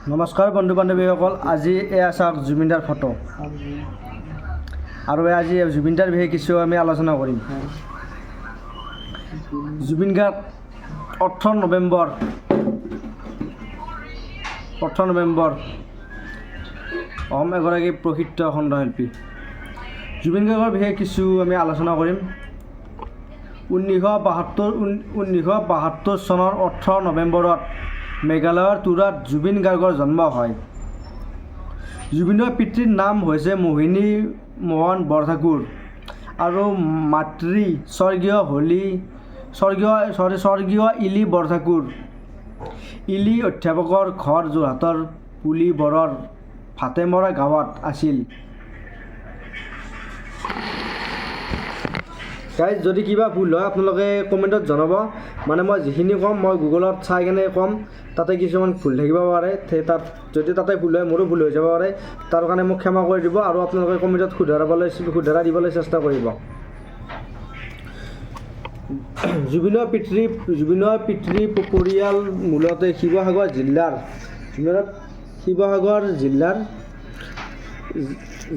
নমস্কাৰ বন্ধু বান্ধৱীসকল, আজি এয়া চাওক জুবিনদাৰ ফটো আৰু আজি জুবিনদাৰ বিষয়ে কিছু আমি আলোচনা কৰিম। জুবিন গাৰ্গ 18 নৱেম্বৰ অসম এগৰাকী প্ৰসিদ্ধ খণ্ডশিল্পী। জুবিন গাৰ্গৰ বিষয়ে কিছু আমি আলোচনা কৰিম। 1972 চনৰ 18 নৱেম্বৰত মেঘালয়ৰ তুৰাত জুবিন গাৰ্গৰ জন্ম হয়। জুবিনৰ পিতৃৰ নাম হৈছে মোহিনী মোহন বৰঠাকুৰ আৰু মাতৃ স্বৰ্গীয় ইলি বৰঠাকুৰ। ইলি অধ্যাপকৰ ঘৰ যোৰহাটৰ পুলিবৰৰ ভাটেমৰা গাঁৱত আছিল। গাইজ, যদি কিবা ভুল হয় আপোনালোকে কমেণ্টত জনাব। মানে মই যিখিনি ক'ম মই গুগলত চাই কেনে ক'ম, তাতে কিছুমান ভুল থাকিব পাৰে। যদি তাতে ভুল হয় মোৰো ভুল হৈ যাব পাৰে, তাৰ কাৰণে মোক ক্ষমা কৰি দিব আৰু আপোনালোকে কমেণ্টত শুধৰাই দিবলৈ চেষ্টা কৰিব। জুবিনৰ পিতৃ পৰিয়াল মূলতে শিৱসাগৰ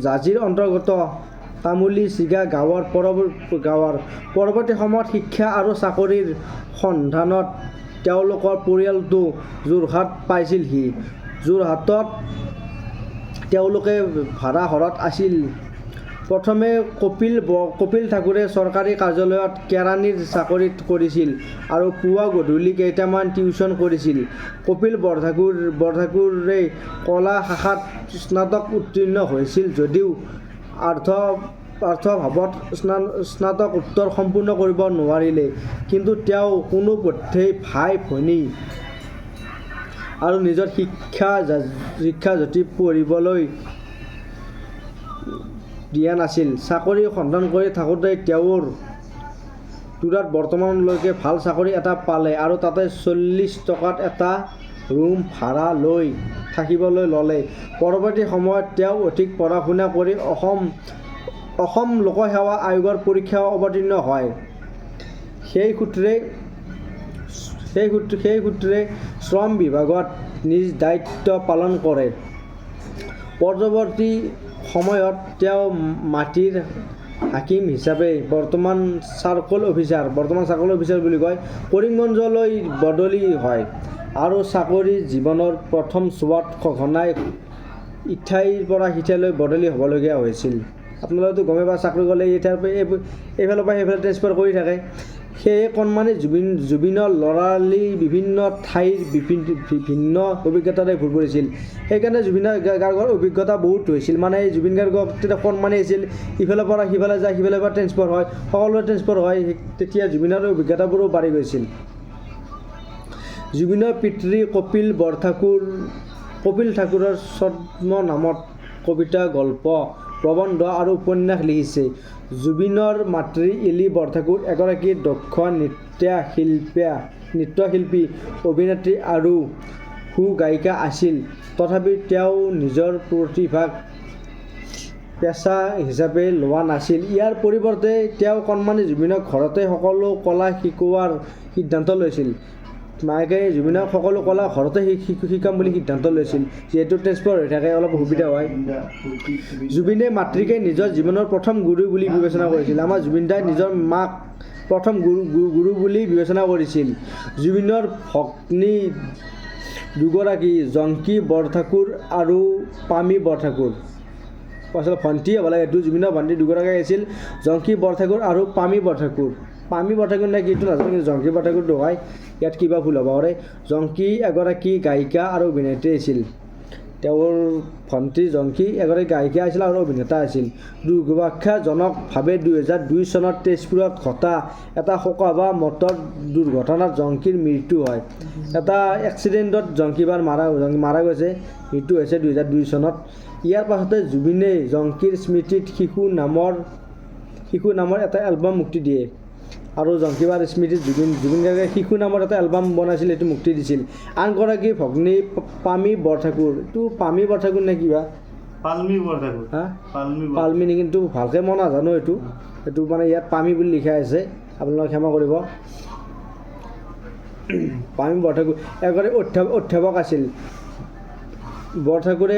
জাজিৰ অন্তৰ্গত তামুলী চিগা গাঁৱৰ পৰৱৰ্তী সময়ত শিক্ষা আৰু চাকৰিৰ সন্ধানত তেওঁলোকৰ পৰিয়ালটো যোৰহাট পাইছিলহি। যোৰহাটত তেওঁলোকে ভাড়া ঘৰত আছিল। প্ৰথমে কপিল ঠাকুৰে চৰকাৰী কাৰ্যালয়ত কেৰাণীৰ চাকৰি কৰিছিল আৰু পুৱা গধূলি কেইটামান টিউচন কৰিছিল। কপিল বৰঠাকুৰে কলা শাখাত স্নাতক উত্তীৰ্ণ হৈছিল যদিও অৰ্থভাৱত স্নাতকোত্তৰ সম্পূৰ্ণ কৰিব নোৱাৰিলে। কিন্তু তেওঁ কোনোপধ্যেই ভাই ভনী আৰু নিজৰ শিক্ষা জাতি পঢ়িবলৈ দিয়া নাছিল। চাকৰি সন্ধান কৰি থাকোঁতে তেওঁৰ তুৰাত বৰ্তমানলৈকে ভাল চাকৰি এটা পালে আৰু তাতে 40 টকাত এটা ৰুম ভাড়া লৈ থাকিবলৈ ল'লে। পৰৱৰ্তী সময়ত তেওঁ অধিক পঢ়া শুনা কৰি অসম লোকসেৱা আয়োগৰ পৰীক্ষা অৱতীৰ্ণ হয়। সেই সূত্ৰে শ্ৰম বিভাগত নিজ দায়িত্ব পালন কৰে। পৰৱৰ্তী সময়ত তেওঁ মাটিৰ হাকিম হিচাপে বৰ্তমান চাৰ্কল অফিচাৰ বুলি কয় কৰিমগঞ্জলৈ বদলি হয় আৰু চাকৰি জীৱনৰ প্ৰথম ছোৱাত সঘনাই ইঠাইৰ পৰা সিঠাইলৈ বদলি হ'বলগীয়া হৈছিল। আপোনালোকেতো গমেই পায়, চাকৰি গ'লে এইফালৰ পৰা সেইফালে ট্ৰেন্সফাৰ কৰি থাকে। সেয়ে কণমানি জুবিনৰ ল'ৰালি বিভিন্ন ঠাইৰ ভিন্ন অভিজ্ঞতাৰে ভৰি পৰিছিল। সেইকাৰণে জুবিন গাৰ্গৰ অভিজ্ঞতা বহুত হৈছিল। মানে জুবিন গাৰ্গ তেতিয়া কণমানি আছিল, ইফালৰ পৰা সিফালে যায়, সিফালৰ পৰা ট্ৰেন্সফাৰ হয়, সকলোৱে ট্ৰেন্সফাৰ হয়। তেতিয়া জুবিনৰ অভিজ্ঞতাবোৰো বাঢ়ি গৈছিল। জুবিনৰ পিতৃ কপিল ঠাকুৰৰ ছদ্ম নামত কবিতা, গল্প, প্ৰবন্ধ আৰু উপন্যাস লিখিছে। জুবিনৰ মাতৃ ইলি বৰঠাকুৰ এগৰাকী দক্ষ নৃত্যশিল্পী, অভিনেত্ৰী আৰু সুগায়িকা আছিল। তথাপি তেওঁ নিজৰ প্ৰতিভাক পেচা হিচাপে লোৱা নাছিল। ইয়াৰ পৰিৱৰ্তে তেওঁ কণমানি জুবিনক ঘৰতে সকলো কলা শিকোৱাৰ সিদ্ধান্ত লৈছিল। মাকে জুবিনক সকলো কলা ঘৰতে শিকাম বুলি সিদ্ধান্ত লৈছিল, যিহেতু ট্ৰেন্সফাৰ হৈ থাকে অলপ অসুবিধা হয়। জুবিনে মাতৃকে নিজৰ জীৱনৰ প্ৰথম গুৰু বুলি বিবেচনা কৰিছিল। আমাৰ জুবিন দাই নিজৰ মাক প্ৰথম গুৰু বুলি বিবেচনা কৰিছিল। জুবিনৰ ভগ্নী দুগৰাকী, জংকী বৰঠাকুৰ আৰু পামী বৰঠাকুৰ। আচলতে ভণ্টি হ'ব লাগে, জুবিনৰ ভণ্টি দুগৰাকী আছিল, জংকী বৰঠাকুৰ আৰু পামী বৰঠাকুৰ। পামী বৰঠাকুৰ নে কিটো নাজানো, কিন্তু জংকী বৰঠাকুৰটো হয়। ইয়াত কিবা ভুল হ'ব পাৰে। জংকী এগৰাকী গায়িকা আৰু অভিনেত্ৰী আছিল। তেওঁৰ ভণ্টি জংকী এগৰাকী গায়িকা আছিল আৰু অভিনেতা আছিল। দুৰ্ভাগ্যজনকভাৱে 2002 চনত তেজপুৰত ঘটা এটা শোকাবহ মটৰ দুৰ্ঘটনাত জংকীৰ মৃত্যু হয়। এটা এক্সিডেণ্টত জংকীবাৰ মাৰা গৈছে। মৃত্যু হৈছে 2002 চনত। ইয়াৰ পাছতে জুবিনে জংকীৰ স্মৃতিত শিশু নামৰ এটা এলবাম মুক্তি দিয়ে আৰু জংকীবাৰ স্মৃতিত জুবিন গাৰ্গে শিশু নামৰ এটা এলবাম বনাইছিল, এইটো মুক্তি দিছিল। আনগৰাকী ভগ্নী পামী বৰঠাকুৰ, এইটো পামী বৰঠাকুৰ নে কিবা পালমি নেকি, কিন্তু ভালকৈ মই নাজানো। এইটো মানে ইয়াত পামী বুলি লিখা আছে, আপোনালোকে ক্ষমা কৰিব। পামী বৰঠাকুৰ এগৰাকী অধ্যাপক আছিল। বৰঠাকুৰে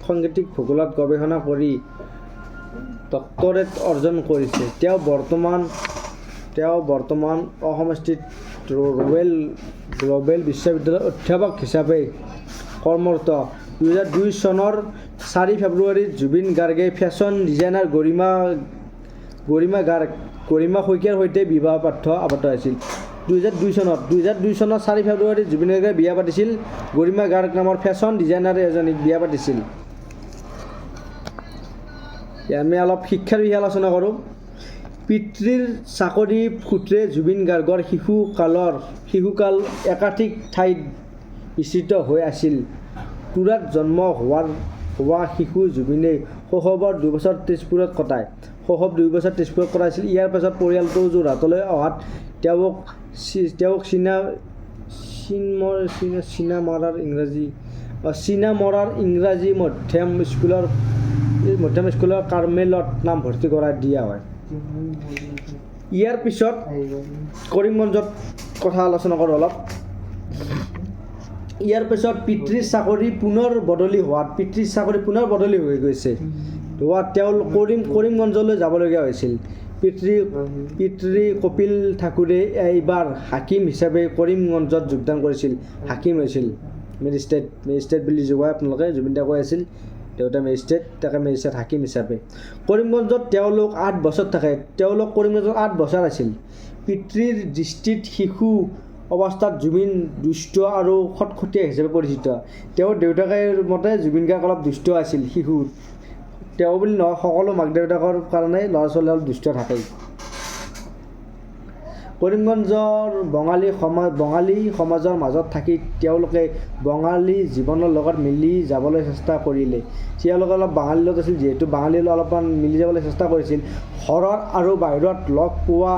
সাংগীতিক ভূগোলত গৱেষণা কৰি ডক্টৰেট অৰ্জন কৰিছে। তেওঁ বৰ্তমান অসমস্থিত ৰয়েল গ্ল'বেল বিশ্ববিদ্যালয়ৰ অধ্যাপক হিচাপে কৰ্মৰত। 2002 চনৰ 4 ফেব্ৰুৱাৰীত জুবিন গাৰ্গে ফেশ্বন ডিজাইনাৰ গৰিমা শইকীয়াৰ সৈতে বিবাহপাশত আবদ্ধ হৈছিল। 2002 চনৰ 4 ফেব্ৰুৱাৰীত জুবিন গাৰ্গে বিয়া পাতিছিল। গৰিমা গাৰ্গ নামৰ ফেশ্বন ডিজাইনাৰ এজনীক বিয়া পাতিছিল। আমি অলপ শিক্ষাৰ বিষয়ে আলোচনা কৰোঁ। পিতৃৰ চাকৰি সূত্ৰে জুবিন গাৰ্গৰ শিশুকাল একাধিক ঠাইত বিস্তৃত হৈ আছিল। তুৰাত জন্ম হোৱা শিশু জুবিনে শৈশৱৰ 2 বছৰ তেজপুৰত কটাইছিল। ইয়াৰ পাছত পৰিয়ালটো যোৰহাটলৈ অহাত তেওঁক চীনামৰাৰ ইংৰাজী মধ্যম স্কুলৰ কাৰ্মেলত নামভৰ্তি কৰাই দিয়া হয়। ইয়াৰ পিছত কৰিমগঞ্জত কথা আলোচনা কৰোঁ অলপ। ইয়াৰ পিছত পিতৃৰ চাকৰি পুনৰ বদলি হৈ গৈছে। তেওঁ কৰিমগঞ্জলৈ যাবলগীয়া হৈছিল। পিতৃ কপিল ঠাকুৰে এইবাৰ হাকিম হিচাপে কৰিমগঞ্জত যোগদান কৰিছিল। হাকিম হৈছিল, মেজিষ্ট্ৰেট বুলি যোৱা আপোনালোকে জুবিন দাই কৈ আছিল, দেউতা মেজিষ্ট্ৰেট, তাকে মেজিষ্ট্ৰেট হাকিম হিচাপে। কৰিমগঞ্জত তেওঁলোক 8 বছৰ থাকে। কৰিমগঞ্জত 8 বছৰ আছিল। পিতৃৰ দৃষ্টিত শিশু অৱস্থাত জুবিন দুষ্ট আৰু খটখটীয়া হিচাপে পৰিচিত। তেওঁৰ দেউতাকৰ মতে জুবিন গাৰ্গ অলপ দুষ্ট আছিল। শিশু তেওঁ বুলি নহয়, সকলো মাক দেউতাকৰ কাৰণে ল'ৰা ছোৱালী অলপ দুষ্ট থাকেই। কৰিমগঞ্জৰ বঙালী সমাজৰ মাজত থাকি তেওঁলোকে বঙালী জীৱনৰ লগত মিলি যাবলৈ চেষ্টা কৰিলে। তেওঁলোকে অলপ বাঙালীৰ লগত আছিল, যিহেতু বাঙালীৰ লগত অলপমান মিলি যাবলৈ চেষ্টা কৰিছিল। ঘৰত আৰু বাহিৰত লগ পোৱা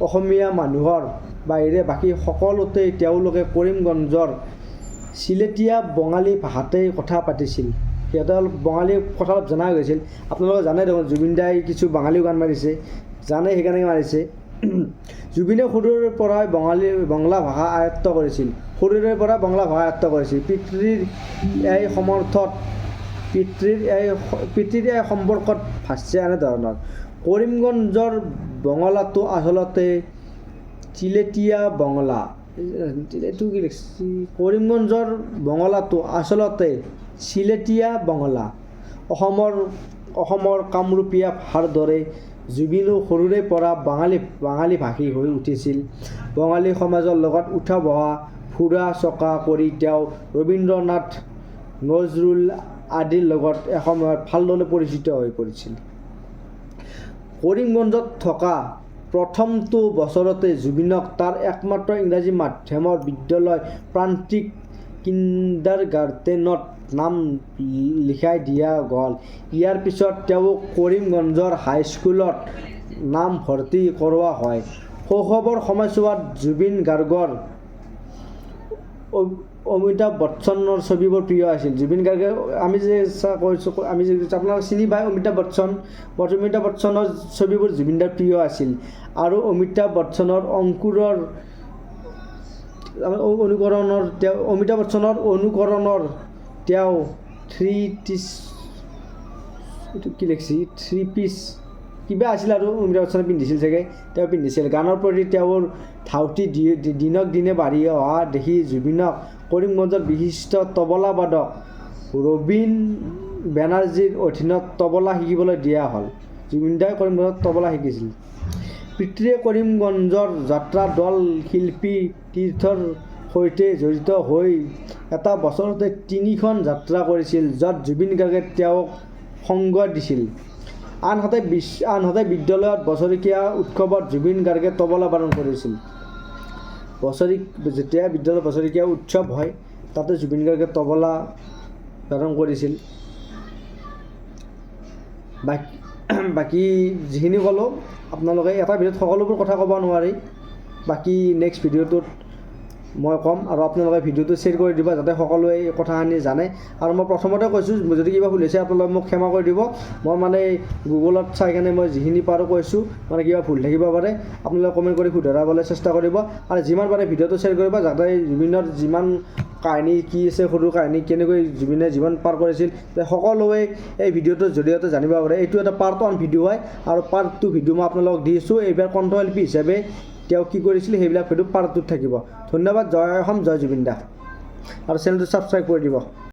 অসমীয়া মানুহৰ বাহিৰে বাকী সকলোতেই তেওঁলোকে কৰিমগঞ্জৰ চিলেটীয়া বঙালী ভাষাতেই কথা পাতিছিল। সিহঁতে অলপ বঙালী কথা অলপ জনা গৈছিল। আপোনালোকে জানে দেখোন জুবিন দাই কিছু বাঙালীও গান মাৰিছে, জানে সেইকাৰণে মাৰিছে। জুবিনে সৰুৰে পৰাই বঙলা ভাষা আয়ত্ত কৰিছিল। পিতৃৰ এই সম্পৰ্কত ভাষ্য এনেধৰণৰ: কৰিমগঞ্জৰ বঙলাটো আচলতে চিলেটীয়া বঙলা। কৰিমগঞ্জৰ বঙলাটো আচলতে চিলেটীয়া বঙলা। অসমৰ কামৰূপীয়া ভাষাৰ দৰে জুবিনো সৰুৰে পৰা বাঙালী ভাষী হৈ উঠিছিল। বঙালী সমাজৰ লগত উঠা বহা ফুৰা চকা কৰি তেওঁ ৰবীন্দ্ৰনাথ, নজৰুল আদিৰ লগত এসময়ত ভালদৰে পৰিচিত হৈ পৰিছিল। কৰিমগঞ্জত থকা প্ৰথমটো বছৰতে জুবিনক তাৰ একমাত্ৰ ইংৰাজী মাধ্যমৰ বিদ্যালয় প্ৰান্তিক কিণ্ডাৰগাৰ্টেনত নাম লিখাই দিয়া গ'ল। ইয়াৰ পিছত তেওঁক কৰিমগঞ্জৰ হাইস্কুলত নামভৰ্তি কৰোৱা হয়। শৈশৱৰ সময়ছোৱাত জুবিন গাৰ্গৰ অমিতাভ বচ্চনৰ ছবিবোৰ প্ৰিয় আছিল। জুবিন গাৰ্গে আমি যে আপোনালোকে চিনি পায় অমিতাভ বচ্চনৰ ছবিবোৰ জুবিনদাৰ প্ৰিয় আছিল। আৰু অমিতাভ বচ্চনৰ অনুকৰণৰ তেওঁ থ্ৰী পিচ কিবা আছিল আৰু অমিতাভ বচ্চনে পিন্ধিছিল চাগে, তেওঁ পিন্ধিছিল। গানৰ প্ৰতি তেওঁৰ ধাউতি দিনক দিনে বাঢ়ি অহা দেখি জুবিনক কৰিমগঞ্জৰ বিশিষ্ট তবলাবাদক ৰবীন বেনাৰ্জীৰ অধীনত তবলা শিকিবলৈ দিয়া হ'ল। জুবিন দাই কৰিমগঞ্জত তবলা শিকিছিল। পিতৃয়ে কৰিমগঞ্জৰ যাত্ৰা দল শিল্পী তীৰ্থৰ সৈতে জড়িত হৈ এটা বছৰতে 3খন যাত্ৰা কৰিছিল, য'ত জুবিন গাৰ্গে তেওঁক সংগ দিছিল। আনহাতে বিদ্যালয়ত বছৰেকীয়া উৎসৱত জুবিন গাৰ্গে তবলা বাদন কৰিছিল। যেতিয়া বিদ্যালয়ত বছৰেকীয়া উৎসৱ হয় তাতে জুবিন গাৰ্গে তবলা বাদন কৰিছিল। বাকী যিখিনি ক'লোঁ আপোনালোকে এটা ভিডিঅ'ত সকলোবোৰ কথা ক'ব নোৱাৰি। বাকী নেক্সট ভিডিঅ'টোত মই ক'ম আৰু আপোনালোকে ভিডিঅ'টো শ্বেয়াৰ কৰি দিব যাতে সকলোৱে এই কথাখিনি জানে আৰু মই প্ৰথমতে কৈছোঁ যদি কিবা ভুল হৈছে আপোনালোকে মোক ক্ষমা কৰি দিব মই মানে গুগলত চাই কেনে মই যিখিনি পাৰোঁ কৈছোঁ মানে কিবা ভুল থাকিব পাৰে আপোনালোকে কমেণ্ট কৰি শুধৰাবলৈ চেষ্টা কৰিব আৰু যিমান পাৰে ভিডিঅ'টো শ্বেয়াৰ কৰিব যাতে জুবিনৰ যিমান কাহিনী কি আছে সৰু কাহিনী কেনেকৈ জুবিনে জীৱন পাৰ কৰিছিল সকলোৱে এই ভিডিঅ'টোৰ জৰিয়তে জানিব পাৰে এইটো এটা পাৰ্ট 1 ভিডিঅ' হয় আৰু পাৰ্ট 2 ভিডিঅ' মই আপোনালোকক দিছোঁ এইবাৰ কণ্ঠশিল্পী হিচাপে তেওঁ কি কৰিছিল সেইবিলাক ভিডিঅ' পাৰ্ট 2 থাকিব ধন্যবাদ জয় অসম জয় জুবিন দা আৰু চেনেলটো ছাবস্ক্ৰাইব কৰি দিব